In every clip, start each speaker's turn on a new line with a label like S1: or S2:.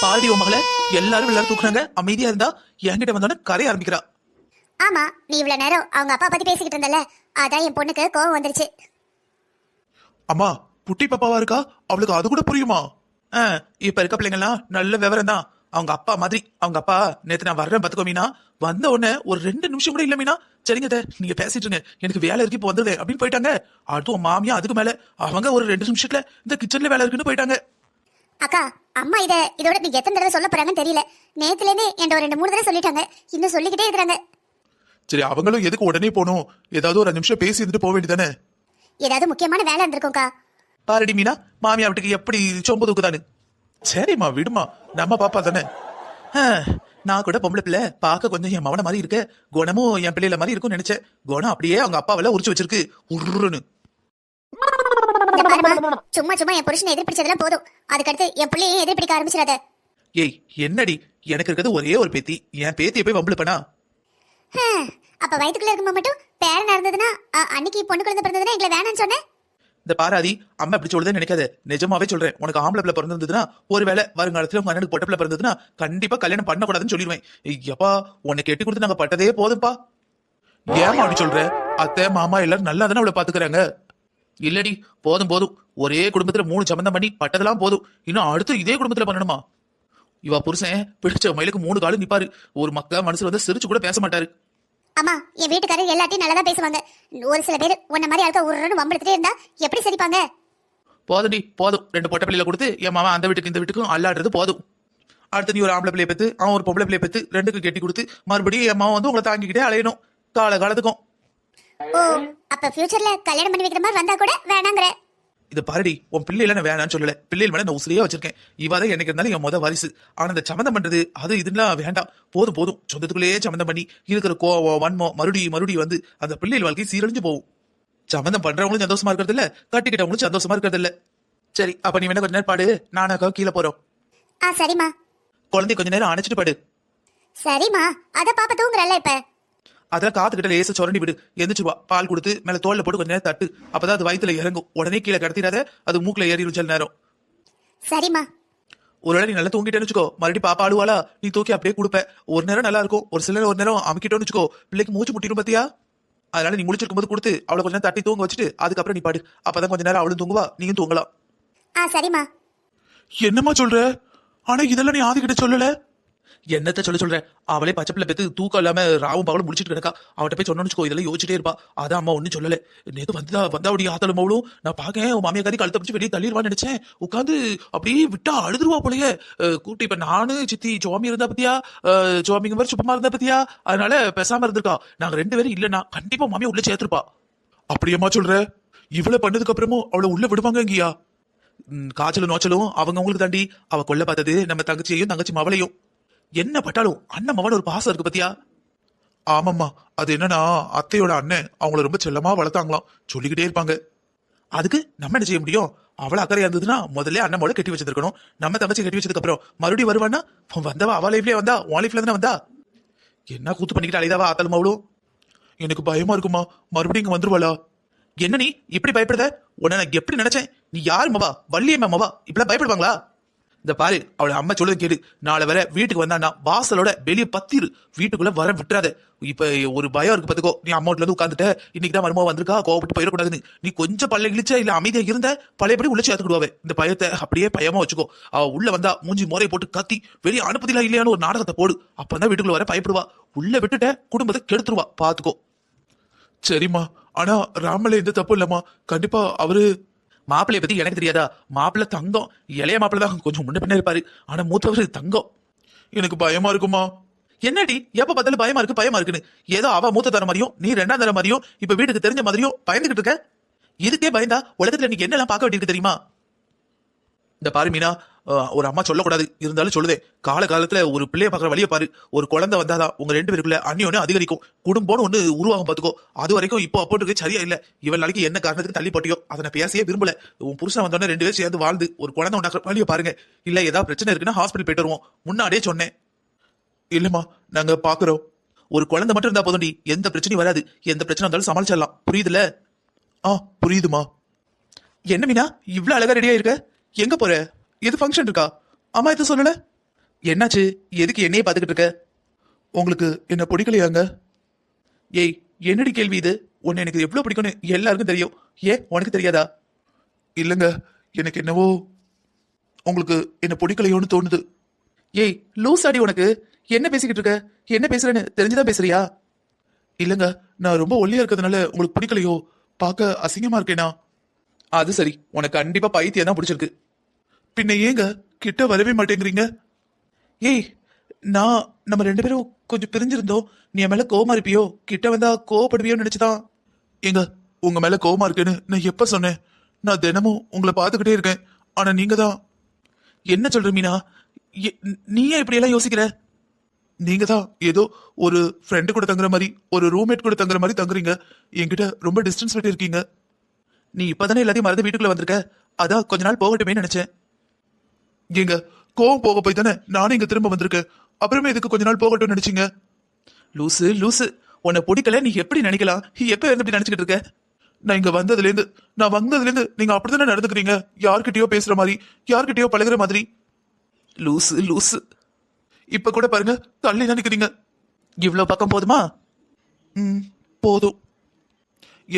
S1: பாடி உன் மகள எல்லாரும் தூக்குறாங்க, அமைதியா இருந்தா என்கிட்ட வந்தோன்னு கரைய ஆரம்பிக்கிறா.
S2: ஆமா, நீ இவ்வளவு நேரம் அவங்க அப்பா பத்தி பேசிக்கிட்டு இருந்தல, அதான் என் பொண்ணுக்கு கோவம் வந்துருச்சு.
S1: அம்மா புட்டி பாப்பாவா இருக்கா, அவளுக்கு அது கூட புரியுமா? இப்ப இருக்க பிள்ளைங்கலாம் நல்ல விவரம் தான். அவங்க அப்பா மாதிரி. அவங்க அப்பா நேத்து நான் வர்றேன் பாத்துக்கோ மீனா, வந்த உடனே ஒரு 2 நிமிஷம் கூட இல்ல மீனா, சரிங்க நீங்க பேசிட்டு இருங்க, எனக்கு வேலை இருக்கு இப்ப வந்துருது அப்படின்னு போயிட்டாங்க. அடுத்து மாமியா அதுக்கு மேல அவங்க ஒரு 2 நிமிஷத்துல இந்த கிச்சன்ல வேலை இருக்குன்னு போயிட்டாங்க.
S2: அக்கா, அம்மா இதோட நீ எத்தனை தடவை சொல்ல போறாங்கன்னு தெரியல. நேத்துல இருந்தே என்கிட்ட ஒரு 2-3 தடவை சொல்லிட்டாங்க, இன்னும் சொல்லிக்கிட்டே இருக்கிறாங்க.
S1: சரி, அவங்களும் எதுக்கு உடனே போகணும்? ஏதாவது ஒரு 5 நிமிஷம் பேசி இருந்துட்டு போக வேண்டியதானே?
S2: ஏதாவது முக்கியமான வேலை இருந்திருக்கும்க்கா.
S1: பாரடி மீனா, மாமியா வீட்டுக்கு எப்படி சொம்பு தூக்குதானு. சரிம்மா விடுமா, நம்ம பாப்பா தானே. நான் கூட பொம்பளை பிள்ளை பார்க்க கொஞ்சம் என் மவன மாதிரி இருக்கு, குணமும் என் பிள்ளைல மாதிரி இருக்கும்னு நினைச்சேன். குணம் அப்படியே அவங்க அப்பாவெல்லாம் உரிச்சு வச்சிருக்கு உருன்னு.
S2: சும்மா சும்மா என் புருஷனை எதிர்பிடிச்சதெல்லாம் போதும், அதுக்கடுத்து என் பிள்ளையும் எதிர்பிடிக்க ஆரம்பிச்சிடாத.
S1: ஏய் என்னடி, எனக்கு இருக்கிறது ஒரே ஒரு பேத்தி, என் பேத்தியை போய் வம்புல பண்ணா?
S2: அப்ப வயிற்றுக்குள்ள இருக்கும்போது மட்டும் பேரன் இருந்ததுன்னா, அன்னைக்கு பொண்ணு குழந்தை பிறந்ததுன்னா எங்களை வேணான்னு சொன்னேன்.
S1: இந்த பாராதி, அம்மா இப்படி சொல்றதுன்னு நினைக்காத, நிஜமாவே சொல்றேன். உனக்கு ஆம்பளை பிள்ளை பிறந்ததுன்னா, ஒருவேளை வருங்காலத்துல உங்க அண்ணனுக்கு பொட்ட பிள்ளை பிறந்ததுன்னா கண்டிப்பா கல்யாணம் பண்ணக்கூடாதுன்னு சொல்லிடுவேன். ஐயப்பா, உன்னை கெட்டி கொடுத்து நாங்க பட்டதே போதும்பா. ஏமா அப்படி சொல்ற? அத்தை மாமா எல்லாரும் நல்லா தானே அவளை பாத்துக்கிறாங்க. இல்லடி, போதும் போதும், ஒரே குடும்பத்துல 3 சம்பந்தம் பண்ணி பட்டதெல்லாம் போதும், இன்னும் அடுத்து இதே குடும்பத்துல பண்ணணுமா? இவ புருஷன் பிடிச்ச மயிலுக்கு 3 காலும் நிப்பாரு, ஒரு மக்கா மனசுல வந்து சிரிச்சு கூட பேச மாட்டாரு.
S2: அம்மா, என் வீட்டுக்காரர் எல்லாத்தையும் நல்லா தான் பேசுவாங்க. ஒரு சில பேர் உன்ன மாதிரி ஆளுக்க ஒரு வம்பெடுத்துட்டே இருந்தா எப்படி சரிப்பாங்க?
S1: போதும்டி போதும், 2 பொட்டை பிள்ளைல கொடுத்து என் மாமா அந்த வீட்டுக்கு இந்த வீட்டுக்கும் அல்லாடுறது போதும். அடுத்து நீ ஒரு ஆம்பளை பிள்ளைய பெத்து, அவன் ஒரு பொம்பளை பிள்ளைய பெத்து 2க்கும் கெட்டி கொடுத்து மறுபடியும் என் மாமா வந்து உங்களை தாங்கிக்கிட்டே அலையணும் காலத்துக்கும்.
S2: ஓ, அப்ப ஃபியூச்சர்ல கல்யாணம் பண்ணி வைக்கிற மாதிரி வந்தா கூட வேணாங்கற.
S1: இது பாருடி, உன் பிள்ளைல நான் வேணான்னு சொல்லல, பிள்ளைகள் மேல நான் உசிரியா வச்சிருக்கேன். இவாதான் எனக்கு இருந்தாலும் என் முத வாரிசு. ஆனா இந்த சம்மந்தம் பண்றது அது இதுலாம் வேண்டாம், போதும் போதும். சொந்தத்துக்குள்ளேயே சம்மந்தம் பண்ணி இருக்கிற கோவம் வன்மம் மறுபடியும் வந்து அந்த பிள்ளைகள் வாழ்க்கை சீரழிஞ்சு போகும். சம்மந்தம் பண்றவங்களும் சந்தோஷமா இருக்கிறது இல்ல, கட்டிக்கிட்டவங்களும் சந்தோஷமா இருக்கிறது இல்ல. சரி, அப்ப நீ வேணா கொஞ்ச நேரம் பாடு, நானாக்கா கீழே போறோம்.
S2: சரிம்மா.
S1: குழந்தை கொஞ்ச நேரம் அணைச்சிட்டு பாடு.
S2: சரிம்மா, அத பாப்பா தூங்குறல்ல இப்ப.
S1: அதெல்லாம் காத்துக்கிட்ட லேசா சுரண்டி விடு, எந்திரிச்சுவா. பால் கொடுத்து மேல தோல்ல போட்டு கொஞ்ச நேரம் தட்டு, அப்பதான் அது வயித்துல இறங்கும். உடனே கீழே கடத்திடாத, அது மூக்குல ஏறி சில நேரம்.
S2: சரிம்மா.
S1: ஒரு வேளை நீ நல்லா தூங்கிட்டேன்னு வச்சுக்கோ, மறுபடியும் பாப்பா அழுவாளா, நீ தூக்கி அப்படியே கொடுப்ப. ஒரு நேரம் நல்லா இருக்கும், ஒரு சில ஒரு நேரம் அமுக்கிட்டோன்னு வச்சுக்கோ, பிள்ளைக்கு மூச்சு முட்டிடும் பாத்தியா? அதனால நீ முடிச்சிருக்கும் போது கொடுத்து அவளை கொஞ்சம் நேரம் தட்டி தூங்க வச்சுட்டு அதுக்கப்புறம் நீ பாடு. அப்பதான் கொஞ்ச நேரம் அவளும் தூங்குவா, நீயும் தூங்கலாம்.
S2: சரிம்மா.
S1: என்னம்மா சொல்ற? ஆனா இதெல்லாம் நீ ஆதிக்கிட்ட சொல்லல. என்னத்த சொல்ற? அவளே பச்சை பிள்ளை பெத்து தூக்கம் இல்லாம ராவும் பகலும் முடிச்சிட்டு கிடக்கா. அவட்ட போய் சொன்னோன்னு இதெல்லாம் யோசிச்சுட்டே இருப்பா. அதான் அம்மா ஒன்னும் சொல்லல. நேத்து வந்தா அப்படி ஆத்தலும் அவளும் நான் பாக்கேன், உன் மாமியா கறி கழுத்த பிடிச்சு வெளியே தள்ளிடுவான்னு நினைச்சேன். உட்காந்து அப்படியே விட்டா அழுதுருவா போலயே. கூட்டி இப்ப நானு சித்தி சுவாமி இருந்தா பத்தியா, சுவாமிங்க மாதிரி சுப்பமா இருந்தா பத்தியா, அதனால பேசாம இருந்திருக்கா. நாங்க 2 பேரும் இல்லன்னா கண்டிப்பா மாமியா உள்ள சேர்த்திருப்பா. அப்படியம்மா சொல்ற? இவ்வளவு பண்ணதுக்கு அப்புறமும் அவளை உள்ள விடுவாங்க இங்கயா? காய்ச்சலும் நோச்சலும் அவங்க உங்களுக்கு தாண்டி. அவ கொல்ல பார்த்தது நம்ம தங்கச்சியையும் தங்கச்சி மவளையும். என்ன பட்டாலும் அண்ணன் மவன் ஒரு பாசம் இருக்கு பத்தியா? ஆமாம்மா, அது என்னன்னா அத்தையோட அண்ணன் அவங்கள ரொம்ப செல்லமா வளர்த்தாங்களாம், சொல்லிக்கிட்டே இருப்பாங்க. அதுக்கு நம்ம என்ன செய்ய முடியும்? அவளை அக்கறையா இருந்ததுன்னா முதல்ல அண்ணன் மோட கட்டி வச்சிருக்கணும். நம்ம தங்கச்சி கட்டி வச்சதுக்கு அப்புறம் மறுபடியும் வருவான்னா வந்தவா அவ லைஃப்லயே வந்தா, உன் லைஃப்ல தானே வந்தா. என்ன கூத்து பண்ணிக்கிட்டு அழைதாவா ஆத்தலும் அவளும். எனக்கு பயமா இருக்குமா, மறுபடியும் இங்க வந்துருவாளா? என்ன நீ இப்படி பயப்படுத? உன்னை நான் எப்படி நினைச்சேன்? நீ யாரு மவா? வள்ளியம்மா மவா? இப்பெல்லாம் பயப்படுவாங்களா? இந்த பாரு, அவளை அம்மா சொல்லுது கேளு. நாளை வர வீட்டுக்கு வந்தான்னா வாசலோட வெளியே பத்திரு, வீட்டுக்குள்ள வர விட்டுறாத. இப்ப ஒரு பயம் இருக்கு பாத்துக்கோ. நீ அம்மாவுல இருந்து உட்காந்துட்ட, இன்னைக்கு தான் மருமவ வந்திருக்கா, கோவப்பட்டு போயிடக்கூடாதுன்னு. நீ கொஞ்சம் பல்ல இழிச்ச இல்ல அமைதியா இருந்த பழையபடி உள்ள சேர்த்துக்கிடுவாவே. இந்த பயத்தை அப்படியே பயமா வச்சுக்கோ. அவ உள்ள வந்தா மூஞ்சி முறையை போட்டு கத்தி வெளியே அனுப்பதிலா இல்லையான்னு ஒரு நாடகத்தை போடு. அப்பதான் வீட்டுக்குள்ள வர பயப்படுவா. உள்ள விட்டுட்ட குடும்பத்தை கெடுத்துருவா, பாத்துக்கோ. சரிம்மா, ஆனா ராமல எந்த தப்பு இல்லம்மா. கண்டிப்பா அவரு மாப்பிள்ளைய பத்தி எனக்கு தெரியாதா? மாப்பிள்ளை தங்கம், இளைய மாப்பிள்ளை தான் கொஞ்சம் முன்ன பின்ன இருப்பாரு, ஆனா மூத்தவர் தங்கம். எனக்கு பயமா இருக்குமா. என்னடி எப்ப பார்த்தாலும் பயமா இருக்குன்னு? ஏதோ அவ மூத்த தர மாதிரியும் நீ 2ஆம் தர மாதிரியும் இப்ப வீட்டுக்கு தெரிஞ்ச மாதிரியும் பயந்துகிட்டு இருக்க. இதுக்கே பயந்தா உலகத்துல நீங்க என்னெல்லாம் பார்க்க வேண்டியிருக்கு தெரியுமா? இந்த பாரு மீனா, ஒரு அம்மா சொல்லக்கூடாது, இருந்தாலும் சொல்லுதே. காலத்துல ஒரு பிள்ளைய பாக்குற வழியை பாரு. ஒரு குழந்தை வந்தாதான் உங்க 2 பேருக்குள்ள அந்நியோன்னு அதிகரிக்கும், குடும்பம்னு ஒண்ணு உருவாகும் பாத்துக்கோ. அது வரைக்கும் இப்போ அப்போட்டுக்கு சரியா இல்ல. இவள் நாளைக்கு என்ன காரணத்துக்கு தள்ளி போட்டியோ அதை நான் பேசியே விரும்பல. உன் புருஷன் வந்தோடனே 2 பேரும் சேர்ந்து வாழ்ந்து ஒரு குழந்தை உண்டாக்குற வழியை பாருங்க. இல்ல ஏதாவது பிரச்சனை இருக்குன்னா ஹாஸ்பிட்டல் போயிட்டு வருவோம். முன்னாடியே சொன்னேன். இல்லம்மா, நாங்க பாக்குறோம். ஒரு குழந்தை மட்டும் இருந்தா போதும்டி, எந்த பிரச்சனையும் வராது. எந்த பிரச்சனை இருந்தாலும் சமாளிச்சிடலாம், புரியுதுல? புரியுதுமா. என்ன மீனா இவ்வளவு அழகா ரெடியா இருக்க? எங்க போற? எது ஃபங்க்ஷன் இருக்கா? அம்மா எது சொல்லல? என்னாச்சு? எதுக்கு என்னையே பாத்துக்கிட்டு இருக்க? உங்களுக்கு என்ன பிடிக்கலையாங்க? ஏய், என்னடி கேள்வி இது? உன்னை எனக்கு எவ்வளவு பிடிக்கும்னு எல்லாருக்கும் தெரியும். ஏன் உனக்கு தெரியாதா? இல்லங்க, எனக்கு என்னவோ உங்களுக்கு என்ன பிடிக்கலையோன்னு தோணுது. ஏய் லூஸ் அடி, உனக்கு என்ன பேசிக்கிட்டு இருக்க? என்ன பேசுறேன்னு தெரிஞ்சுதான் பேசுறியா? இல்லங்க, நான் ரொம்ப ஒல்லியா இருக்கிறதுனால உங்களுக்கு பிடிக்கலையோ? பார்க்க அசிங்கமா இருக்கேனா? அது சரி, உனக்கு கண்டிப்பா பைத்தியம் தான் பிடிச்சிருக்கு. பின்ன ஏங்க கிட்ட வரவே மாட்டேங்கிறீங்க? ஏய், நான் நம்ம 2 பேரும் கொஞ்சம் பிரிஞ்சிருந்தோம். நீ என் மேல கோவமா இருப்பியோ, கிட்ட வந்தா கோவப்படுவியோன்னு நினைச்சுதான். ஏங்க, உங்க மேல கோவமா இருக்கேன்னு நான் எப்ப சொன்னேன்? நான் தினமும் உங்களை பார்த்துக்கிட்டே இருக்கேன். ஆனா நீங்க தான். என்ன சொல்ற மீனா? நீ ஏன் இப்படி எல்லாம் யோசிக்கிற? நீங்க தான் ஏதோ ஒரு ஃப்ரெண்டு கூட தங்குற மாதிரி, ஒரு ரூம்மேட் கூட தங்குற மாதிரி தங்குறீங்க. என்கிட்ட ரொம்ப டிஸ்டன்ஸ் விட்டு இருக்கீங்க. நீ இப்பதானே எல்லாத்தையும் மறந்து வீட்டுக்குள்ள வந்திருக்க. அதான் கொஞ்ச நாள் போகட்டுமே நினைச்சேன். ஏங்க, கோவம் போக போய் தானே நானும் இங்க திரும்ப வந்திருக்கேன். அப்புறமே இதுக்கு கொஞ்ச நாள் போகட்டும் நினைச்சீங்க? லூசு லூசு, உன்னை பிடிக்கல நீ எப்படி நினைக்கலாம்? எப்ப இருந்து இப்படி நினைச்சுக்கிட்டு இருக்க? நான் வந்ததுல இருந்து நீங்க அப்படித்தானே நடந்துக்கிறீங்க. யார்கிட்டயோ பேசுற மாதிரி, யார்கிட்டயோ பழகுற மாதிரி. லூசு லூசு, இப்ப கூட பாருங்க, தள்ளி தான் நிக்கிறீங்க. இவ்வளவு பக்கம் போதுமா? போதும்.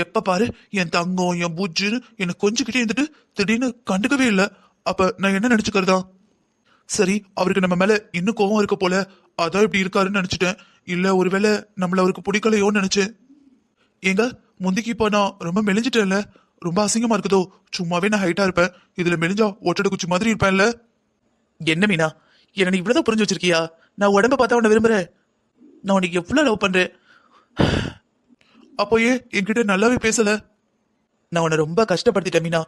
S1: எப்ப பாரு என் தங்கம், என் பூஜ்ஜுன்னு என்னை கொஞ்சிக்கிட்டே இருந்துட்டு திடீர்னு கண்டுக்கவே இல்லை. அப்ப நான் என்ன நினைச்சுக்கிறதா? சரி, அவருக்கு நம்ம மேல இன்னும் கோவம் இருக்க போல, அதான் இப்படி இருக்காருன்னு நினைச்சிட்டேன். இல்ல ஒருவேளை நம்மள அவருக்கு பிடிக்கலையோன்னு நினைச்சேன். ஏங்க, முந்திக்கு இப்ப நான் ரொம்ப மெலிஞ்சிட்டேன்ல, ரொம்ப அசிங்கமா இருக்குதோ? சும்மாவே நான் ஹைட்டா இருப்பேன், இதுல மெலிஞ்சா ஒட்டடை குச்சி மாதிரி இருப்பேன்ல. என்ன மீனா, என்ன நீ இவ்வளவுதான் புரிஞ்சு வச்சிருக்கியா? நான் உடம்ப பார்த்தா உன்னை விரும்புறேன். நான் உனக்கு எவ்வளவு லவ் பண்றேன். அப்போ ஏன் என்கிட்ட நல்லாவே பேசல? நான் உன்னை ரொம்ப கஷ்டப்படுத்திட்டேன் மீனா.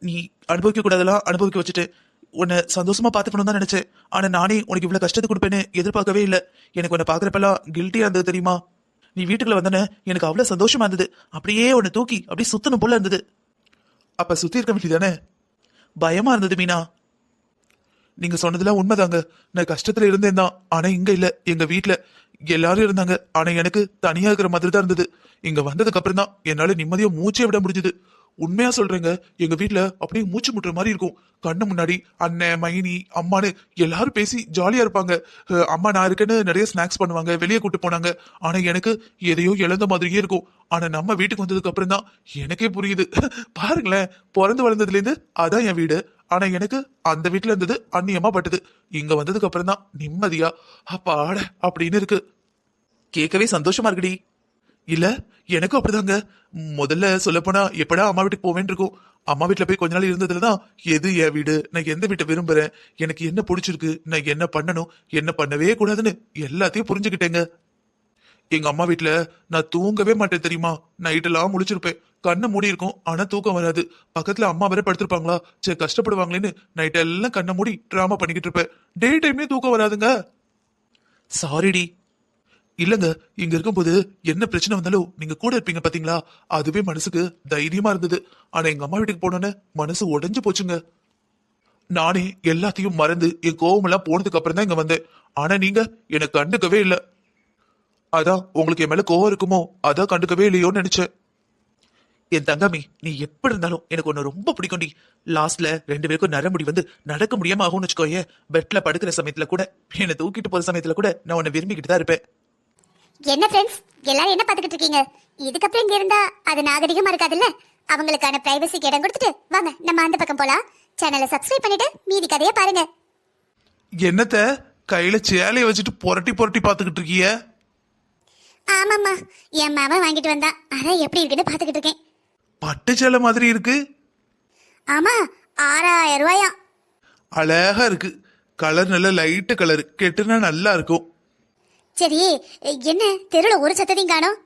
S1: நீ அனுபவிக்க கூடாதெல்லாம் அனுபவிக்க வச்சுட்டு உன்னை சந்தோஷமா பாத்துக்கணும் தான் நினைச்சேன். ஆனா நானே உனக்கு இவ்வளவு கஷ்டத்தை கொடுப்பேன்னு எதிர்பார்க்கவே இல்லை. எனக்கு உன்னை பாக்குறப்பெல்லாம் கில்ட்டியா இருந்தது தெரியுமா? நீ வீட்டுக்குள்ள வந்தனே எனக்கு அவ்வளவு சந்தோஷமா இருந்தது. அப்படியே உன்னை தூக்கி அப்படியே சுத்தணும் போல இருந்தது. அப்ப சுத்தி இருக்க வேண்டியதானே? பயமா இருந்தது மீனா. நீங்க சொன்னதெல்லாம் உண்மைதாங்க. நான் கஷ்டத்துல இருந்தேன் தான். ஆனா இங்க இல்ல, எங்க வீட்டுல எல்லாரும் இருந்தாங்க. ஆனா எனக்கு தனியா இருக்கிற மாதிரி தான் இருந்தது. இங்க வந்ததுக்கு அப்புறம் தான் என்னால நிம்மதியா மூச்சே விட முடிஞ்சது. உண்மையா சொல்றேங்க, எங்க வீட்டுல அப்படியே மூச்சு முட்டுற மாதிரி இருக்கும். கண்ணு முன்னாடி அண்ணன், மைனி, அம்மான்னு எல்லாரும் பேசி ஜாலியா இருப்பாங்க. அம்மா நான் இருக்கேன்னு நிறைய ஸ்நாக்ஸ் பண்ணுவாங்க, வெளியே கூட்டு போனாங்க. ஆனா எனக்கு எதையோ இழந்த மாதிரியே இருக்கும். ஆனா நம்ம வீட்டுக்கு வந்ததுக்கு அப்புறம் தான் எனக்கே புரியுது. பாருங்களேன், பிறந்து வளர்ந்ததுல இருந்து அதான் என் வீடு. ஆனா எனக்கு அந்த வீட்டுல இருந்தது அந்நியமா பட்டது. இங்க வந்ததுக்கு அப்புறம் தான் நிம்மதியா அப்பாட அப்படின்னு இருக்கு. கேட்கவே சந்தோஷமா இருக்குடி. இல்ல, எனக்கும் அப்படிதாங்க. முதல்ல சொல்ல போனா எப்படா அம்மா வீட்டுக்கு போவேன் இருக்கும். அம்மா வீட்டுல போய் கொஞ்ச நாள் இருந்ததுலதான் எது என் வீடு, நான் எந்த வீட்டை விரும்புறேன், எனக்கு என்ன பிடிச்சிருக்கு, நான் என்ன பண்ணணும், என்ன பண்ணவே கூடாதுன்னு எல்லாத்தையும் புரிஞ்சுக்கிட்டேங்க. எங்க அம்மா வீட்டுல நான் தூங்கவே மாட்டேன் தெரியுமா? நைட்டெல்லாம் முழிச்சிருப்பேன். கண்ணை மூடி இருக்கும், ஆனா தூக்கம் வராது. பக்கத்துல அம்மா வேற படுத்திருப்பாங்களா, சரி கஷ்டப்படுவாங்களேன்னு நைட் எல்லாம் கண்ணை மூடி டிராமா பண்ணிக்கிட்டு இருப்பேன். டே டைம்லயே தூக்கம் வராதுங்க. சாரிடி. இல்லங்க, இங்க இருக்கும்போது என்ன பிரச்சனை வந்தாலும் நீங்க கூட இருப்பீங்க பாத்தீங்களா, அதுவே மனசுக்கு தைரியமா இருந்தது. ஆனா எங்க அம்மா வீட்டுக்கு போனோன்னு மனசு உடைஞ்சு போச்சுங்க. நானே எல்லாத்தையும் மறந்து என் கோவம் எல்லாம் போனதுக்கு அப்புறம் தான் இங்க வந்தேன். ஆனா நீங்க என்னை கண்டுக்கவே இல்லை. அதான் உங்களுக்கு என் மேல கோவம் இருக்குமோ, அதான் கண்டுக்கவே இல்லையோன்னு நினைச்சேன். என் தங்கமி, நீ எப்படி இருந்தாலும் எனக்கு ஒன்னு ரொம்ப பிடிக்கும்டி. லாஸ்ட்ல 2 பேருக்கும் நரமுடி வந்து நடக்க முடியாம ஆகும்னு வச்சுக்கோயே. பெட்ல படுக்கிற சமயத்துல கூட, என்னை தூக்கிட்டு போற சமயத்துல கூட நான் உன்னை விரும்பிக்கிட்டு தான் இருப்பேன்.
S2: என்ன ஃப்ரெண்ட்ஸ், எல்லாரும் என்ன பாத்துக்கிட்டு இருக்கீங்க? இதுக்கப்புறம் இங்க இருந்தா அது நாகரிகமா இருக்காதுல்ல. அவங்களுக்கான பிரைவசிக்கு இடம் கொடுத்துட்டு வாங்க நம்ம அந்த பக்கம் போலாம். சேனலை சப்ஸ்கிரைப் பண்ணிட்டு மீதி கதையை பாருங்க.
S1: என்னத்த கையில சேலைய வச்சுட்டு புரட்டி புரட்டி பாத்துக்கிட்டு இருக்கீங்க?
S2: ஆமாம்மா, என் மாமன் வாங்கிட்டு வந்தான், அதான் எப்படி இருக்குன்னு பாத்துக்கிட்டு இருக்கேன்.
S1: பட்டு சேலை மாதிரி இருக்கு.
S2: ஆமா, 6000 ரூபாயா.
S1: அழகா இருக்கு. கலர் நல்ல லைட் கலர், கெட்டுனா நல்லா இருக்கும்.
S2: சரி, என்ன தெருவில் ஒரு சத்தத்தையும் காணோம்?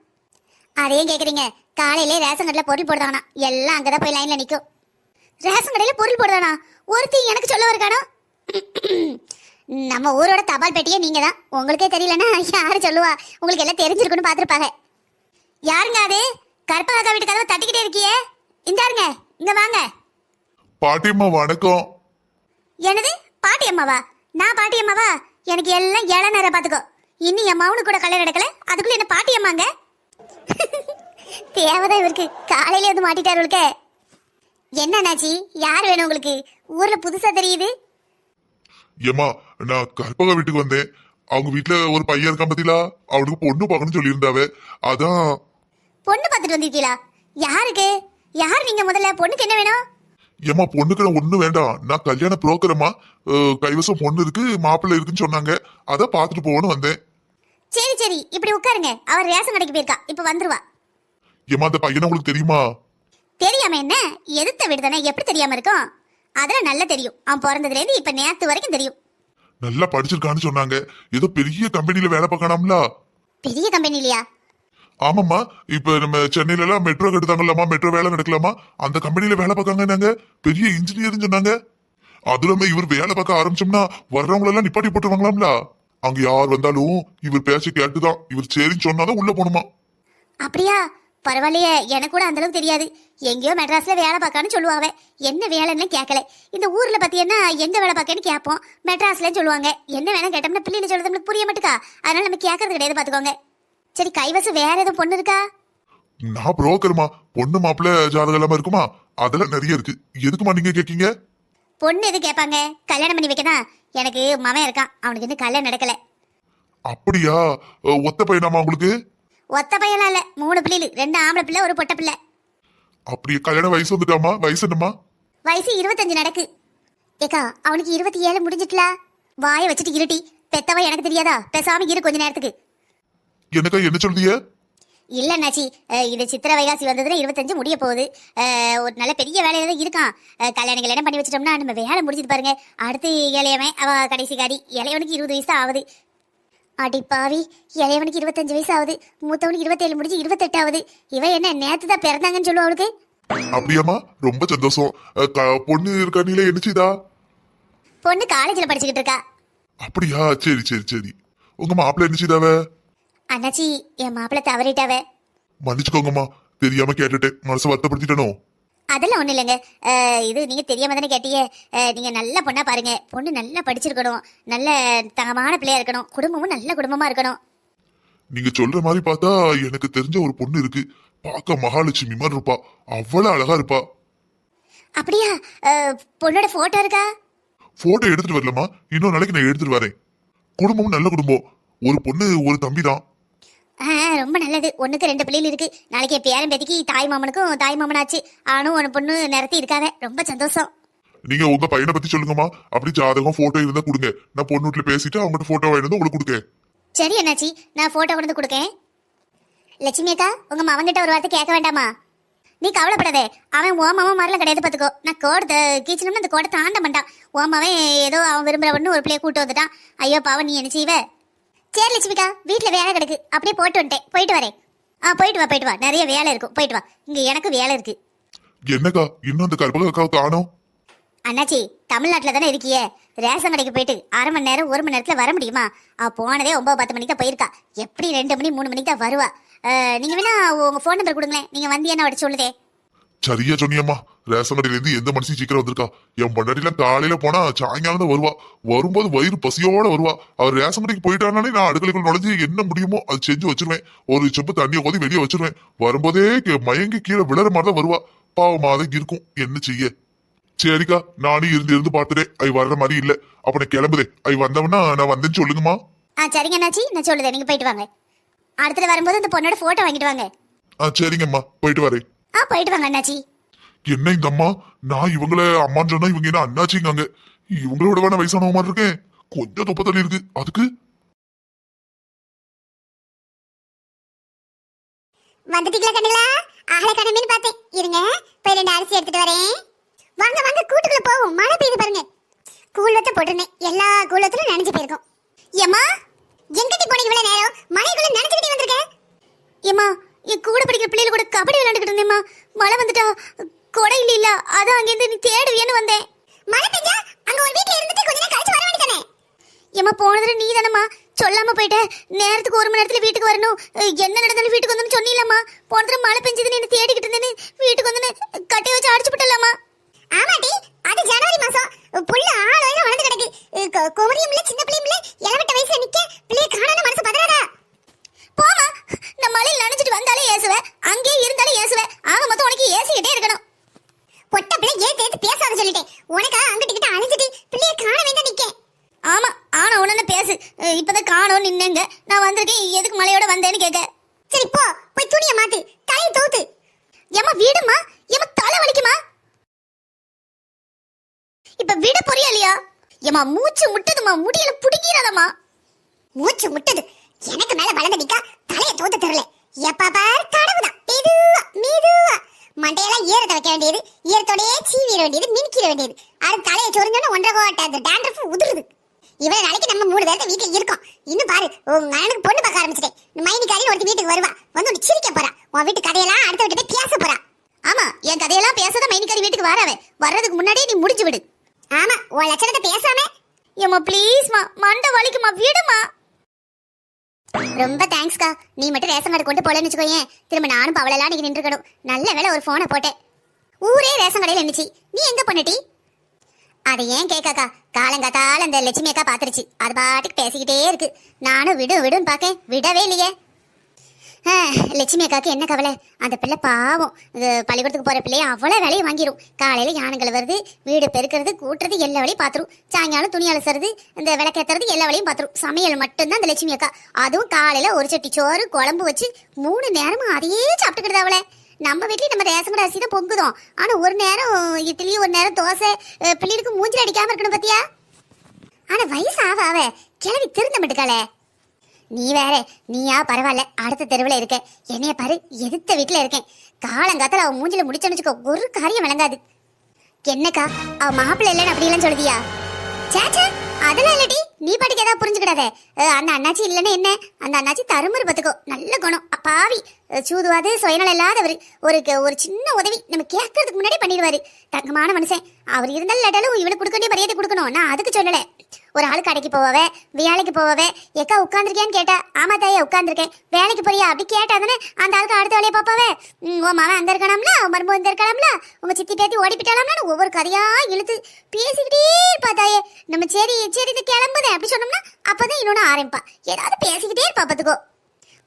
S2: அதையும் கேக்குறீங்க. காலையிலே ரேஷன் கடையில் பொருள் போடுதானா, எல்லாம் அங்கதான் போய் லைன்ல நிக்கும். ரேஷன் கடையில பொருள் போடுதானா ஒருத்தி எனக்கு சொல்ல வர காணோம். நம்ம ஊரோட தபால் பெட்டியே நீங்க தான். உங்களுக்கே தெரியலன்னா யாரு சொல்லுவா? உங்களுக்கு எல்லாம் தெரிஞ்சிருக்குன்னு பாத்துருப்பாங்க. யாருங்க அது? கற்பகாக்கா வீட்டு கதவை தட்டிக்கிட்டே இருக்கியே, இந்தாருங்க, இங்க வாங்க.
S3: பாட்டியம்மா வணக்கம்.
S2: என்னது பாட்டி அம்மாவா? நான் பாட்டி அம்மாவா? எனக்கு எல்லாம் 7 நேரம் பாத்துக்கோ. இன்னும் என் மவுனு கூட கல்யாணம் நடக்கல, அதுக்குள்ள என்ன பாட்டி அம்மாங்க? தேவைதான் இவருக்கு. காலையில வந்து மாட்டிட்டாரு. என்ன அண்ணாச்சி, யார் வேணும் உங்களுக்கு? ஊர்ல புதுசா தெரியுது.
S3: ஏமா நான் கற்பக வீட்டுக்கு வந்தேன். அவங்க வீட்டுல ஒரு பையன் இருக்கான் பத்திலா, அவனுக்கு பொண்ணு பார்க்கணும்னு சொல்லியிருந்தாவே. அதான்.
S2: பொண்ணு பார்த்துட்டு வந்திருக்கீங்களா? யாருக்கு? யார் நீங்க? முதல்ல பொண்ணுக்கு என்ன வேணும்?
S3: ஏமா பொண்ணுக்கு நான் ஒண்ணு வேண்டாம், நான் கல்யாண புரோக்கரமா. கைவசம் பொண்ணு இருக்கு, மாப்பிள்ளை இருக்குன்னு சொன்னாங்க. அதான் பாத்துட்டு போகணும்னு வந்தேன்.
S2: சரி சரி, இப்படி உட்காருங்க. அவர் ரேஷன் கடைக்கு போயிருக்கா, இப்ப வந்துருவா.
S3: ஏமா அந்த பையனை உங்களுக்கு தெரியுமா?
S2: தெரியாம என்ன? எதிர்த்த வீடு தானே, எப்படி தெரியாம இருக்கும்? அதெல்லாம் நல்லா தெரியும். அவன் பிறந்ததுல இருந்து இப்ப நேத்து வரைக்கும் தெரியும்.
S3: நல்லா படிச்சிருக்கான்னு சொன்னாங்க. ஏதோ பெரிய கம்பெனில வேலை பார்க்கணும்ல.
S2: பெரிய கம்பெனிலயா?
S3: ஆமாம்மா, இப்ப நம்ம சென்னையில எல்லாம் மெட்ரோ கட்டுத்தாங்கல்லாமா, மெட்ரோ வேலை நடக்கலாமா, அந்த கம்பெனில வேலை பார்க்காங்க. நாங்க பெரிய இன்ஜினியர்னு சொன்னாங்க. அதுல இவர் வேலை பார்க்க ஆரம்பிச்சோம்னா வர்றவங்களெல்லாம் நிப்பாட்டி போட்டுருவாங்களாம்ல. அங்க யார் வந்தாலும் இவர் பேச்ச கேட்டுதான், இவர் சரின்னு சொன்னாதான் உள்ள போகணுமா.
S2: அப்படியா? பரவாயில்லையே, எனக்கு கூட அந்த அளவுக்கு தெரியாது. எங்கேயோ மெட்ராஸ்ல வேலை பார்க்கான்னு சொல்லுவாங்க. என்ன வேலைன்னு கேட்கல. இந்த ஊர்ல பத்தியன்னா எங்க வேலை பார்க்கன்னு கேட்போம். மெட்ராஸ்ல சொல்லுவாங்க. என்ன வேணா கேட்டோம்னா பிள்ளைங்க சொல்றது நம்மளுக்கு புரிய மாட்டுக்கா. அதனால நம்ம கேட்கறது கிடையாது, பாத்துக்கோங்க. சரி, கைவசம் வேற எதுவும் பொண்ணு இருக்கா?
S3: நான் புரோக்கருமா, பொண்ணு மாப்பிள்ள ஜாதகம் எல்லாமே இருக்குமா, அதெல்லாம் நிறைய இருக்கு. எதுக்குமா நீங்க கேக்கீங்க?
S2: பொண்ணு எது கேட்பாங்க? கல்யாணம் பண்ணி வைக்கதான். எனக்கு மவன் இருக்கான், அவனுக்கு இன்னும் கல்யாணம் நடக்கல.
S3: அப்படியா? ஒத்த பையனாமா உங்களுக்கு?
S2: ஒத்த பையனா இல்ல, 3 பிள்ளைகள், 2 ஆம்பளை பிள்ளை, ஒரு பொட்டை பிள்ளை.
S3: அப்படியே கல்யாண வயசு வந்துட்டாமா? வயசு என்னமா?
S2: வயசு 25 நடக்கு. ஏக்கா, அவனுக்கு 27 முடிஞ்சிட்டல. வாயை வச்சுட்டு இருட்டி. பெத்தவ எனக்கு தெரியாதா? பேசாம இரு கொஞ்ச நேரத்துக்கு.
S3: எனக்கா என்ன சொல்றீங்க?
S2: இல்ல அண்ணாச்சி, இது சித்திரை வைகாசி வந்ததுல 25 முடிய போகுது. ஒரு நல்ல பெரிய வேலையில தான் இருக்கான். கல்யாணங்கள் என்ன பண்ணி வச்சிட்டோம்னா நம்ம வேலை முடிஞ்சிட்டு பாருங்க. அடுத்து இளையவன், அவ கடைசி காரி. இளையவனுக்கு 20 வயசு ஆகுது. அடி பாவி, இளையவனுக்கு 25 வயசு ஆகுது. மூத்தவனுக்கு 27 முடிஞ்சு 28 ஆகுது. இவன் என்ன நேத்து தான் பிறந்தாங்கன்னு சொல்லுவா அவளுக்கு.
S3: அப்படியாமா? ரொம்ப சந்தோஷம். பொண்ணு இருக்கா? நீல என்ன செய்தா?
S2: பொண்ணு காலேஜ்ல படிச்சுக்கிட்டு இருக்கா.
S3: அப்படியா? சரி சரி சரி. உங்க மாப்பிள்ள என்ன செய்தாவ?
S2: அண்ணாச்சி, என் மாப்பிள்ள தவறிட்டாவ.
S3: மன்னிச்சுக்கோங்கம்மா, தெரியாம கேட்டுட்டேன், மனசை வருத்தப்படுத்திட்டனோ?
S2: அதெல்லாம் ஒண்ணு இல்லைங்க. இது நீங்க தெரியாம தானே கேட்டீங்க. நீங்க நல்ல பொண்ணா பாருங்க. பொண்ணு நல்லா படிச்சிருக்கணும், நல்ல தங்கமான பிள்ளையா இருக்கணும், குடும்பமும் நல்ல குடும்பமா இருக்கணும்.
S3: நீங்க சொல்ற மாதிரி பார்த்தா எனக்கு தெரிஞ்ச ஒரு பொண்ணு இருக்கு. பார்க்க மகாலட்சுமி மாதிரி இருப்பா, அவ்வளவு அழகா இருப்பா.
S2: அப்படியா? பொண்ணோட போட்டோ இருக்கா?
S3: போட்டோ எடுத்துட்டு வரலமா, இன்னொரு நாளைக்கு நான் எடுத்துட்டு வரேன். குடும்பமும் நல்ல குடும்பம், ஒரு பொண்ணு ஒரு தம்பி தான்.
S2: ரொம்ப நல்லது. ஒண்ணுக்கு 2 பிள்ளைகள் இருக்கு. நாளைக்கு பேரன் பேத்திக்கு தாய் மாமனுக்கும் தாய் மாமனாச்சு. ஆணும் ஒரு பொண்ணு நிறத்தி இருக்காத. ரொம்ப சந்தோஷம்.
S3: நீங்க உங்க பையனை பத்தி சொல்லுங்கம்மா. அப்படி ஜாதகம் போட்டோ இருந்தா கொடுங்க, நான் பொண்ணு வீட்டுல பேசிட்டு அவங்ககிட்ட போட்டோ வாங்கிட்டு உங்களுக்கு கொடுக்கேன்.
S2: சரி அண்ணாச்சி, நான் போட்டோ கொண்டு கொடுக்கேன். லட்சுமி அக்கா, உங்க மவன்கிட்ட ஒரு வார்த்தை கேட்க வேண்டாமா? நீ கவலைப்படாதே, அவன் ஓ மாமா மாதிரிலாம் கிடையாது பாத்துக்கோ. நான் கோடை கீச்சணும்னு அந்த கோடை தாண்ட மாட்டான். ஓ மாவன் ஏதோ அவன் விரும்புறவன்னு ஒரு பிள்ளைய கூட்டு வந்துட்டான். ஐயோ பாவம், நீ என்ன செய்வ? சரி லட்சுமிக்கா, வீட்டுல வேலை கிடக்கு, அப்படியே போட்டு வந்துட்டேன். போயிட்டு வரேன். போயிட்டு வா. நிறைய வேலை இருக்கும், போயிட்டு வா. இங்க எனக்கு வேலை இருக்கு.
S3: என்னக்கா இன்னும் அந்த கற்பக அக்காவை காணோம்?
S2: அண்ணாச்சி, தமிழ்நாட்டுல தானே இருக்கியே. ரேஷன் கடைக்கு போயிட்டு 1/2 மணி நேரம் 1 மணி நேரத்துல வர முடியுமா? போனதே 9-10 மணிக்கு தான் போயிருக்கா. எப்படி 2 மணி 3 மணிக்கு தான் வருவா. நீங்க வேணா உங்க போன் நம்பர் கொடுங்களேன், நீங்க வந்தியன்னா அவட்ட சொல்லுதே.
S3: சரியா சொன்னியம்மா. ரேஷன் கடையில இருந்து எந்த மனுஷன் சீக்கிரம் வந்திருக்கா? என் பொண்டாட்டிலாம் காலையில போனா சாயங்காலம் தான் வருவா. வரும்போது வயிறு பசியோட வருவா. அவர் ரேஷன் கடைக்கு போயிட்டானாலே நான் அடுக்கலைக்குள் நுழைஞ்சு என்ன முடியுமோ அது செஞ்சு வச்சிருவேன். ஒரு செம்பு தண்ணியை ஊதி வெளியே வச்சிருவேன். வரும்போதே மயங்கி கீழே விழற மாதிரி தான் வருவா. பாவமா தான் இருக்கும், என்ன செய்ய. சரிக்கா, நானும் இருந்து பார்த்துட்டேன். ஐ வர்ற மாதிரி இல்ல. அப்ப நான் கிளம்புதே. ஐ வந்தவனா நான் வந்தேன்னு சொல்லுங்கம்மா.
S2: சரிங்க அண்ணாச்சி, நான் சொல்லுதேன், நீங்க போயிட்டு வாங்க. அடுத்துல வரும்போது அந்த பொண்ணோட போட்டோ வாங்கிட்டு வாங்க.
S3: சரிங்கம்மா, போயிட்டு வரேன்.
S2: போயிட்டு வாங்க அண்ணாச்சி.
S3: என்ன இந்த அம்மா, நான் இவங்கள அம்மான்னு சொன்னா இவங்க என்ன அண்ணாச்சிங்காங்க. இவங்களோட வேணா வயசானவ மாதிரி இருக்கேன். கொஞ்சம் தொப்ப தள்ளி இருக்கு அதுக்கு.
S2: வந்துட்டீங்களா கண்ணுங்களா? ஆளை கடமைன்னு பார்த்தேன். இருங்க, போய் 2 அரிசி எடுத்துட்டு வரேன். வாங்க வாங்க, கூட்டுக்குள்ள போவோம். மழை பெய்யுது பாருங்க. கூழத்தை போட்டுருந்தேன், எல்லா கூழத்திலும் நனைஞ்சு போயிருக்கும். ஏமா, எங்கடி போன இவ்வளவு நேரம்? மழைக்குள்ள நனைஞ்சுக்கிட்டே வந்திருக்கேன். ஏமா, என் கூட படிக்கிற பிள்ளைகள் கூட கபடி விளையாண்டுக்கிட்டு இருந்தேம்மா. மழை வந்துட்டா, கொடை இல்ல, அதான் அங்கேருந்து நீ தேடுவியன்னு வந்தேன். மழை பெஞ்சா அங்க ஒரு வீட்டுல இருந்துட்டு கொஞ்ச நேரம் கழிச்சு வர வேண்டியதானே? ஏமா, போனதுல நீ தானம்மா சொல்லாம போயிட்ட. நேரத்துக்கு 1 மணி நேரத்துல வீட்டுக்கு வரணும், என்ன நடந்தாலும் வீட்டுக்கு வந்து சொன்னீங்களாம்மா. போனதுல மழை பெஞ்சதுன்னு என்ன தேடிக்கிட்டு இருந்தேன்னு வீட்டுக்கு வந்து கட்டையை வச்சு அடிச்சு விட்டலாமா? ஆமாடி, அது ஜனவரி மாசம். புள்ள ஆளோயில வளர்ந்து கிடக்கு. குமரியும் இல்ல, சின்ன பிள்ளையும் இல்ல, இளவட்ட வயசுல நிக்க பிள்ளைய காணாத மனசு பதறாதா? போமா, நான் மழையில் நனைஞ்சிட்டு வந்தாலே ஏசுவேன், அங்கே இருந்தாலும் ஏசுவேன். ஆக மொத்தம் உனக்கு ஏசிக்கிட்டே இருக்கணும். பொட்ட பிள்ளை ஏத்து பேசாத சொல்லிட்டேன். உனக்கா அங்கிட்டு கிட்ட அழிஞ்சிட்டு பிள்ளைய காண வேண்டாம் நிக்க. இப்பதான் காணோம் நின்னங்க. நான் வந்திருக்கேன், எதுக்கு மலையோட வந்தேன்னு கேட்க. சரி போ, போய் துணியை மாத்து, தலையை தோத்து. ஏமா வீடுமா, ஏமா தலை வலிக்குமா? இப்ப விட போறியா இல்லையா? ஏமா மூச்சு முட்டதுமா, முடியல புடிக்கிறாதம்மா. மூச்சு முட்டது எனக்கு மேல வளர்ந்து நிக்கா, தலையை தோத்த தெரியல. எப்ப பார் கடவுதான், மெதுவா மெதுவா மண்டையெல்லாம் ஈரத்தை வைக்க வேண்டியது, ஈரத்தோடயே சீவிட வேண்டியது, மினிக்கிற வேண்டியது. அது தலையை சொரிஞ்சோன்னு 1.5 கோட்டை அந்த டேண்ட்ரஃப் உதிருது. இவ்வளவு நாளைக்கு நம்ம 3 பேர்த்த வீட்டுல இருக்கோம். இன்னும் பாரு, உங்க அண்ணனுக்கு பொண்ணு பார்க்க ஆரம்பிச்சிட்டேன். மைனிக்காரி ஒருத்தி வீட்டுக்கு வருவா, வந்து ஒன்று சிரிக்க போறா. உன் வீட்டு கதையெல்லாம் அடுத்த வீட்டு பேச போறா. ஆமா, என் கதையெல்லாம் பேசாத மைனிக்காரி வீட்டுக்கு வரவே, வர்றதுக்கு முன்னாடியே நீ முடிஞ்சு விடு. ஆமா, உன் லட்சணத்தை பேசாம. ஏமா ப்ளீஸ்மா, மண்டை வலிக்குமா, விடுமா. ரொம்ப தேங்க்ஸ்க்கா. நீ மட்டும் ரேஷன் கார்டு கொண்டு போலன்னு வச்சுக்கோயேன், திரும்ப நானும் பவளெல்லாம் நீங்க நின்றுக்கணும். நல்ல வேலை ஒரு போனை போட்டேன். ஊரே ரேஷன் கடையில் இருந்துச்சு. நீ எங்க பண்ணிட்டி? அதை ஏன் கேட்காக்கா, காலங்காத்தால அந்த லட்சுமி அக்கா பாத்துருச்சு. அது பாட்டுக்கு பேசிக்கிட்டே இருக்கு. நானும் விடுன்னு பார்க்கேன், விடவே இல்லையே. லட்சுமி அக்காவுக்கு என்ன கவலை, அந்த பிள்ளை பாவம். பள்ளிக்கூடத்துக்கு போற பிள்ளைய அவ்வளோ வேலையை வாங்கிடும். காலையில யானைகள் வருது, வீடு பெருக்கிறது, கூட்டுறது, எல்லா வேலையும் பாத்துரும். சாயங்காலம் துணி அலசுறது, இந்த விளக்கேத்துறது, எல்லா வேலையும் பாத்துரும். சமையல் மட்டும்தான் அந்த லட்சுமி அக்கா. அதுவும் காலையில ஒரு சட்டி சோறு குழம்பு வச்சு 3 நேரமும் அதையே சாப்பிட்டுக்கிட்டு அவளை. நம்ம வீட்லயும் நம்ம ரேஷன் கடை அரிசி தான் பொங்குதோம். ஆனா ஒரு நேரம் இட்லி, ஒரு நேரம் தோசை. பிள்ளைகளுக்கு மூஞ்சில் அடிக்காம இருக்கணும் பத்தியா. ஆனா வயசு ஆவ கிளவி திருந்த மாட்டுக்காளே. நீ வேற, நீயா பரவாயில்ல, அடுத்த தெருவில் இருக்க. என்னைய பாரு, எதிர்த்த வீட்டுல இருக்கேன். காலங்காத்தால அவன் மூஞ்சில முடிச்சோன்னு வச்சுக்கோ, ஒரு காரியம் விளங்காது. என்னக்கா, அவ மாப்பிள்ளை இல்லைன்னு அப்படி எல்லாம் சொல்லுதியா? சேச்சா, அதெல்லாம் இல்லடி. நீ பாட்டுக்கு ஏதாவது புரிஞ்சுக்கிடாத. அந்த அண்ணாச்சி இல்லைன்னு என்ன, அந்த அண்ணாச்சி தருமறு பத்துக்கோ, நல்ல குணம். அப்பாவி, சூதுவாது, சுயநலம் இல்லாதவர். ஒரு சின்ன உதவி நம்ம கேட்கறதுக்கு முன்னாடி பண்ணிடுவாரு. தங்கமான மனுஷன். அவர் இருந்தாலும் இல்லாட்டாலும் இவனுக்கு கொடுக்க வேண்டிய மரியாதை கொடுக்கணும். நான் அதுக்கு சொல்லல. ஒரு ஆள் கடைக்கு போவவே, வேலைக்கு போவவே, எக்கா உட்காந்துருக்கேன்னு கேட்டா, ஆமா தாயா உட்காந்துருக்கேன். வேலைக்கு போறியா அப்படி கேட்டா தானே அந்த ஆளுக்கு அடுத்த வேலையை பாப்பாவே. உன் மாவன் அங்க இருக்கலாம்ல, உன் மருமக இங்க இருக்கலாம்ல, உங்க சித்தி பேத்தி ஓடிப்பிட்டாலாம்னு ஒவ்வொரு கதையா இழுத்து பேசிக்கிட்டே இருப்பா தாயே. நம்ம சரி இது கிளம்புதேன் அப்படி சொன்னோம்னா அப்பதான் இன்னொன்னு ஆரம்பிப்பா. ஏதாவது பேசிக்கிட்டே இருப்பா பாத்துக்கோ.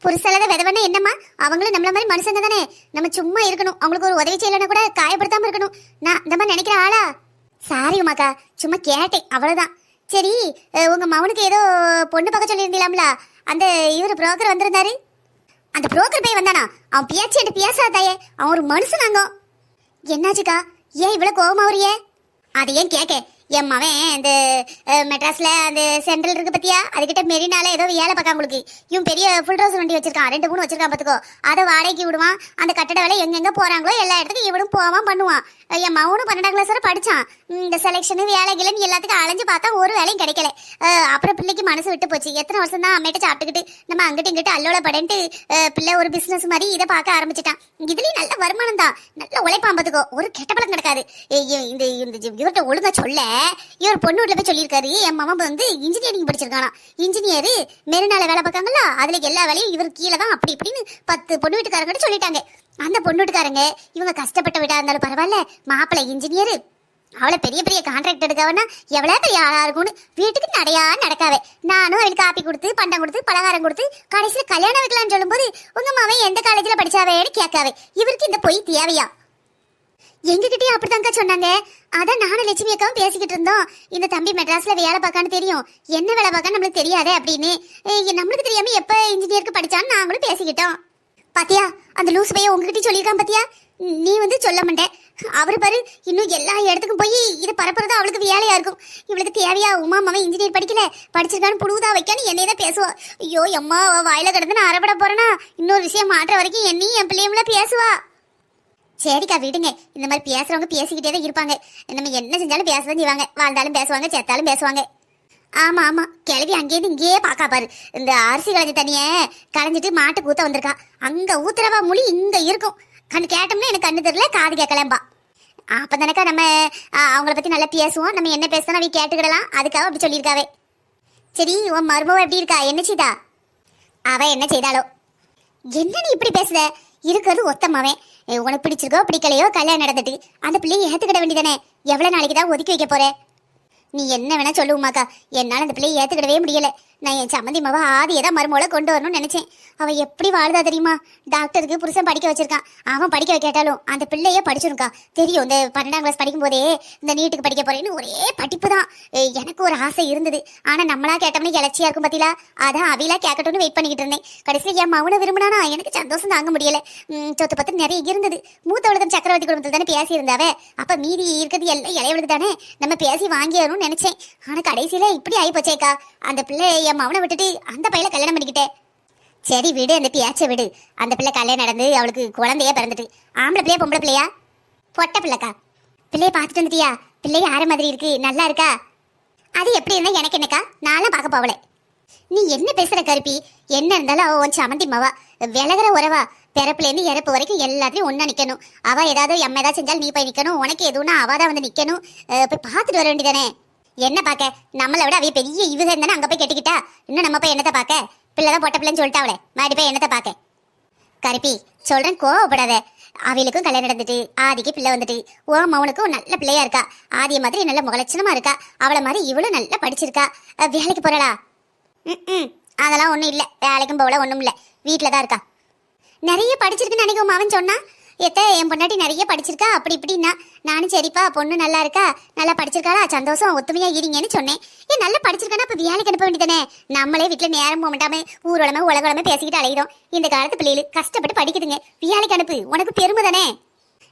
S2: புருஷலத விதவன என்னம்மா, அவங்களும் நம்மள மாதிரி மனுஷங்க தானே. நம்ம சும்மா இருக்கணும், அவங்களுக்கு ஒரு உதவி செய்யலன்னா கூட காயப்படுத்தாம இருக்கணும். நான் இந்த மாதிரி நினைக்கிற ஆளா? சாரி உமாக்கா, சும்மா கேட்டேன், அவ்வளவுதான். சரி, உங்க மவனுக்கு ஏதோ பொண்ணு பார்க்க சொல்லியிருந்தீங்களாம்ல, அந்த இவர் புரோக்கர் வந்திருந்தாரு. அந்த புரோக்கர் போய் வந்தானா? அவன் பேச்சு என்று பேசாதாயே, அவன் ஒரு மனுஷனாங்க. என்னாச்சுக்கா, ஏன் இவ்வளவு கோபமாவறியே? அது ஏன் கேட்க, என் மவன் இந்த மெட்ராஸ்ல அந்த சென்ட்ரல் இருக்கு பத்தியா, அதுக்கிட்ட மெரினால ஏதோ வேலை பார்க்க உங்களுக்கு. இவன் பெரிய ஃபுல் ரோஸ் வண்டி வச்சிருக்கான், 2 3 வச்சிருக்கான் பாத்துக்கோ. அதை வாடகைக்கு விடுவான். அந்த கட்டட வேலை எங்கெங்க போறாங்களோ எல்லா இடத்துக்கும் இவனும் போவான் பண்ணுவான். என் மவனும் 12ஆம் கிளாஸ் வரை படிச்சான். இந்த செலெக்ஷனு வேலைகளும் எல்லாத்துக்கும் அலைஞ்சு பார்த்தா ஒரு வேலையும் கிடைக்கல. அப்புறம் பிள்ளைக்கு மனசு விட்டு போச்சு. எத்தனை வருஷம் தான் அம்மையிட்ட சாப்பிட்டுக்கிட்டு நம்ம அங்கிட்டு இங்கிட்டு அல்லோல படன்ட்டு பிள்ளை ஒரு பிசினஸ் மாதிரி இதை பார்க்க ஆரம்பிச்சிட்டான். இதுலயும் நல்ல வருமானம் தான், நல்ல உழைப்பான் பாத்துக்கோ. ஒரு கெட்ட பழக்கம் கிடக்காது. இந்த இவர்கிட்ட ஒழுங்கா சொல்ல, இவர் பொண்ணு வீட்டுல போய் சொல்லியிருக்காரு, என் மாமா வந்து இன்ஜினியரிங் படிச்சிருக்கானா. இன்ஜினியர் மெரினால வேலை பார்க்காங்கல்ல, அதுல எல்லா வேலையும் இவர் கீழே தான் அப்படி இப்படின்னு 10 பொண்ணு வீட்டுக்காரங்க சொல்லிட்டாங்க. அந்த பொண்ணு வீட்டுக்காரங்க இவங்க கஷ்டப்பட்ட வீட்டா இருந்தாலும் பரவாயில்ல, மாப்பிள்ளை இன்ஜினியர், அவளை பெரிய பெரிய கான்ட்ராக்ட் எடுக்கவனா எவ்வளவு பெரிய ஆளா இருக்கும்னு வீட்டுக்கு நடையா நடக்காவே. நானும் அவளுக்கு காப்பி கொடுத்து, பண்டம் கொடுத்து, பலகாரம் கொடுத்து, கடைசியில கல்யாணம் வைக்கலாம்னு சொல்லும் போது உங்க மாவன் எந்த காலேஜ்ல படிச்சாவேன்னு கேட்காவே. இவருக்கு இந்த பொய் தேவையா? எங்ககிட்டயும் அப்படித்தாங்க சொன்னாங்க. அதான் நானும் லட்சுமி அக்காவும் பேசிக்கிட்டு இருந்தோம். இந்த தம்பி மெட்ராஸ்ல வேலை பார்க்கான்னு தெரியும், என்ன வேலை பார்க்கான்னு நம்மளுக்கு தெரியாதே அப்படின்னு. நம்மளுக்கு தெரியாம எப்ப இன்ஜினியருக்கு படிச்சான்னு நாங்களும் பேசிக்கிட்டோம். பாத்தியா, அந்த லூஸ் பையன் உங்ககிட்ட சொல்லியிருக்கான் பாத்தியா. நீ வந்து சொல்ல மாட்டேன். அவரு பாரு, இன்னும் எல்லா இடத்துக்கும் போய் இது பரப்புறது அவளுக்கு வேலையா இருக்கும். இவளுக்கு தேவையா? உமா மாவன் இன்ஜினியர் படிக்கல, படிச்சிருக்கான்னு புழுதா வைக்கான்னு என்னையதான் பேசுவா. ஐயோ அம்மா, வாயில கிடந்து நான் அறப்பட போறேனா? இன்னொரு விஷயம் மாற்ற வரைக்கும் என்னையும் என் பிள்ளையும்ல பேசுவா. சரிக்கா விடுங்க, இந்த மாதிரி பேசுறவங்க பேசிக்கிட்டே தான் இருப்பாங்க. நம்ம என்ன செஞ்சாலும் பேசதான் செய்வாங்க, வாழ்ந்தாலும் பேசுவாங்க, செத்தாலும் பேசுவாங்க. ஆமா ஆமா, கிளவி அங்கேயிருந்து இங்கேயே பாக்கா பாரு. இந்த அரிசி களைஞ்ச தண்ணிய களைஞ்சிட்டு மாட்டுக்கு ஊத்த வந்திருக்கா. அங்க ஊத்துறவா மொழி இங்க இருக்கும். கண்ணு கேட்டோம்னா எனக்கு கண்ணு தெரியல, காது கேட்கலம்பா. அப்பதானக்கா நம்ம அவங்கள பத்தி நல்லா பேசுவோம். நம்ம என்ன பேசணும் அவங்க கேட்டுக்கிடலாம், அதுக்காக அப்படி சொல்லியிருக்காவே. சரி, உன் மருமவ எப்படி இருக்கா? என்ன செய்தா அவ? என்ன செய்தாலோ? என்ன நீ இப்படி பேசுத? இருக்கிறது ஒத்தமாவன். உனக்கு பிடிச்சிருக்கோ பிடிக்கலையோ கல்யாணம் நடந்துட்டு அந்த பிள்ளையை ஏத்துக்கிட வேண்டியதானே. எவ்வளவு நாளைக்கு தான் ஒதுக்கி வைக்க போற? நீ என்ன வேணா சொல்லுவோமாக்கா, என்னால அந்த பிள்ளையை ஏத்துக்கிடவே முடியல. நான் என் சம்மந்தி மாவ ஆதியை தான் மருமகளை கொண்டு வரணும்னு நினைச்சேன். அவ எப்படி வாழுதா தெரியுமா? டாக்டருக்கு புருஷன் படிக்க வச்சிருக்கான். அவன் படிக்க வைக்காட்டாலும் அந்த பிள்ளையே படிச்சிருக்கா. தெரியும், இந்த 12ஆம் கிளாஸ் படிக்கும் போதே இந்த நீட்டுக்கு படிக்க போறேன்னு ஒரே படிப்பு தான். எனக்கு ஒரு ஆசை இருந்தது. ஆனா நம்மளா கேட்டோம்னு இலச்சியா இருக்கும் பத்திலா. அதான் அவிலா கேட்கட்டும்னு வெயிட் பண்ணிக்கிட்டு இருந்தேன். கடைசியில் என் மவனை விரும்பினானா எனக்கு சந்தோஷம் தாங்க முடியல. சொத்து பத்து நிறைய இருந்தது. மூத்தவளுக்கு சக்கரவர்த்தி குடும்பத்தில் தானே பேசி இருந்தாவே. அப்ப மீதி இருக்கிறது எல்லாம் இளையவளுக்கு தானே நம்ம பேசி வாங்கிடணும்னு நினைச்சேன். ஆனா கடைசியில இப்படி ஆகி போச்சேக்கா. அந்த பிள்ளை என் மவனை விட்டுட்டு அந்த பையல கல்யாணம் பண்ணிக்கிட்டேன். சரி விடு, அந்த பேச்சை விடு. அந்த பிள்ளை கல்யாணம் நடந்து அவளுக்கு குழந்தையே பிறந்துட்டு. ஆம்பளை பிள்ளையா பொம்பளை பிள்ளையா? பொட்டை பிள்ளைக்கா. பிள்ளைய பார்த்துட்டு வந்துட்டியா? பிள்ளை யார மாதிரி இருக்கு? நல்லா இருக்கா? அது எப்படி இருந்தா எனக்கு என்னக்கா? நான்லாம் பார்க்க போவல. நீ என்ன பேசுற கருப்பி? என்ன இருந்தாலும் அவ உன் சமந்தி மாவா, விலகிற உறவா. பிறப்புலேருந்து இறப்பு வரைக்கும் எல்லாத்தையும் ஒன்னா நிக்கணும். அவ ஏதாவது எம்ம ஏதாவது செஞ்சால் நீ போய் நிக்கணும். உனக்கு எதுவும்னா அவ தான் வந்து நிக்கணும். போய் பார்த்துட்டு வர வேண்டியதானே. என்ன பார்க்க? நம்மளை விட அவைய பெரிய இவங்க இருந்தானே அங்க போய் கெட்டிக்கிட்டா. இன்னும் நம்ம போய் என்னத்தை பார்க்க? பிள்ளைதான் பொட்ட பிள்ளைன்னு சொல்லிட்டாவளே, மாடி போய் என்னத்தை பார்க்க? கருப்பி சொல்றேன், கோவப்படாத. அவளுக்கும் கல்யாணம் நடந்துட்டு ஆதிக்கு பிள்ளை வந்துட்டு. ஓ மவனுக்கும் நல்ல பிள்ளையா இருக்கா. ஆதிய மாதிரி நல்ல முகலட்சணமா இருக்கா. அவளை மாதிரி இவளும் நல்லா படிச்சிருக்கா. வேலைக்கு போறடா? அதெல்லாம் ஒண்ணும் இல்ல. வேலைக்கும் போகல, ஒண்ணும் இல்ல. வீட்டுலதான் இருக்கா. நிறைய படிச்சிருக்குன்னு நினைக்கும் அவன் சொன்னா. என் பொண்டாட்டி நிறைய படிச்சிருக்கா அப்படி இப்படின்னா. நானும் சரிப்பா, பொண்ணு நல்லா இருக்கா, நல்லா படிச்சிருக்காளா, சந்தோஷம், ஒத்துமையா இருங்கன்னு சொன்னேன். நல்லா படிச்சிருக்கானா அப்ப வேலைக்கு அனுப்ப வேண்டியதானே. நம்மளே வீட்டுல நேரம் போக மாட்டாம ஊரோளமே உலகளமே பேசிக்கிட்டு அலையிடும். இந்த காலத்து பிள்ளைகள் கஷ்டப்பட்டு படிக்குதுங்க. வேலைக்கு அனுப்பு, உனக்கு பெருமை தானே.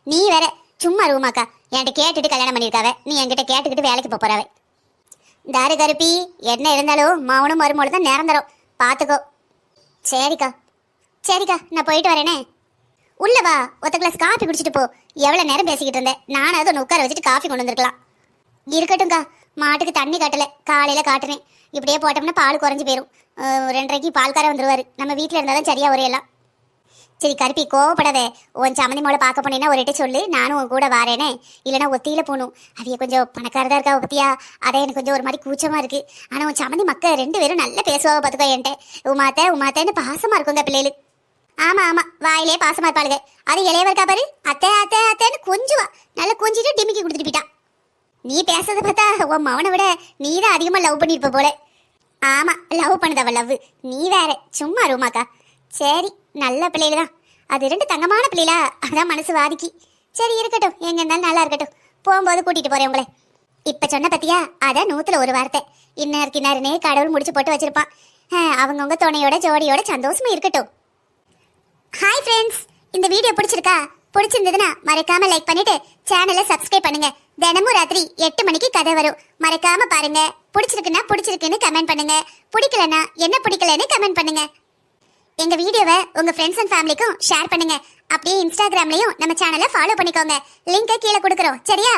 S2: நீ வேற சும்மா ரூமாக்கா. என்கிட்ட கேட்டுட்டு கல்யாணம் பண்ணிருக்காவ. நீ என்கிட்ட கேட்டுக்கிட்டு வேலைக்கு போறாவ. தாரு கருப்பி, என்ன இருந்தாலும் மௌனும் மருமோடு தான் நேரம் தரும். பாத்துக்கோ. சரிக்கா சரிக்கா, நான் போயிட்டு வரேனே. உள்ளவா, ஒத்த கிளாஸ் காஃபி குடிச்சிட்டு போ. எவ்வளவு நேரம் பேசிக்கிட்டு இருந்தேன். நானாவது ஒன்று உட்கார வச்சுட்டு காஃபி கொண்டு வந்திருக்கலாம். இருக்கட்டும்க்கா, மாட்டுக்கு தண்ணி காட்டல, காலையில காட்டுறேன். இப்படியே போட்டோம்னா பால் குறைஞ்சி போயிடும். 2:30க்கு பால்கார வந்துருவாரு. நம்ம வீட்டில் இருந்தாலும் சரியா வரையலாம். சரி கருப்பி, கோவப்படாத. உன் சம்மந்தி மோளை பார்க்க போனேன்னா ஒரு இட்ட சொல்லு, நானும் உன் கூட வாரேனே. இல்லைன்னா ஒத்தியில போகணும். அவைய கொஞ்சம் பணக்காரதா இருக்கா பத்தியா. அதை எனக்கு கொஞ்சம் ஒரு மாதிரி கூச்சமா இருக்கு. ஆனா உன் சம்மந்தி மக்கள் 2 பேரும் நல்லா பேசுவாங்க பார்த்துக்கோ. என்கிட்ட உமாத்தேன்னு பாசமா இருக்குங்க பிள்ளைகள். ஆமா ஆமா, வாயிலே பாசமா இருப்பாளுங்க. அது இளையவர்க்கா பாரு, அத்தை அத்தை அத்தைன்னு கொஞ்சுவா. நல்லா கொஞ்சிட்டு டிமிக்கி கொடுத்துட்டு போயிட்டா. நீ பேசுறத பார்த்தா உன் மவனை விட நீ தான் அதிகமா லவ் பண்ணிருப்ப போல. ஆமா, லவ் பண்ணுதவ லவ். நீ வேற சும்மா ரூமாக்கா. சரி, நல்ல பிள்ளைகள் தான். அது 2 தங்கமான பிள்ளைகளா, அதான் மனசு வாதிக்கி. சரி இருக்கட்டும், எங்க இருந்தாலும் நல்லா இருக்கட்டும். போகும்போது கூட்டிட்டு போறேன் உங்களை. இப்ப சொன்ன பத்தியா, அதான் 100ல ஒரு வார்த்தை. இன்னாருக்கு இன்னாருனே கடவுள் முடிச்சு போட்டு வச்சிருப்பான். அவங்கவுங்க துணையோட ஜோடியோட சந்தோஷமா இருக்கட்டும். ஹாய் ஃப்ரெண்ட்ஸ், இந்த வீடியோ பிடிச்சிருக்கா? பிடிச்சிருந்ததுன்னா மறக்காம லைக் பண்ணிட்டு சேனலை சப்ஸ்கிரைப் பண்ணுங்க. தினமும் ராத்திரி 8 மணிக்கு கதை வரும். மறக்காம பாருங்க. பிடிச்சிருக்குன்னா பிடிச்சிருக்குன்னு கமெண்ட் பண்ணுங்க. பிடிக்கலன்னா என்ன பிடிக்கலன்னு கமெண்ட் பண்ணுங்க. எங்க வீடியோவை உங்க ஃப்ரெண்ட்ஸ் அண்ட் ஃபேமிலிக்கும் ஷேர் பண்ணுங்க. அப்படியே இன்ஸ்டாகிராம்லயும் நம்ம சேனலை ஃபாலோ பண்ணிக்கோங்க. லிங்கை கீழே கொடுக்குறோம். சரியா?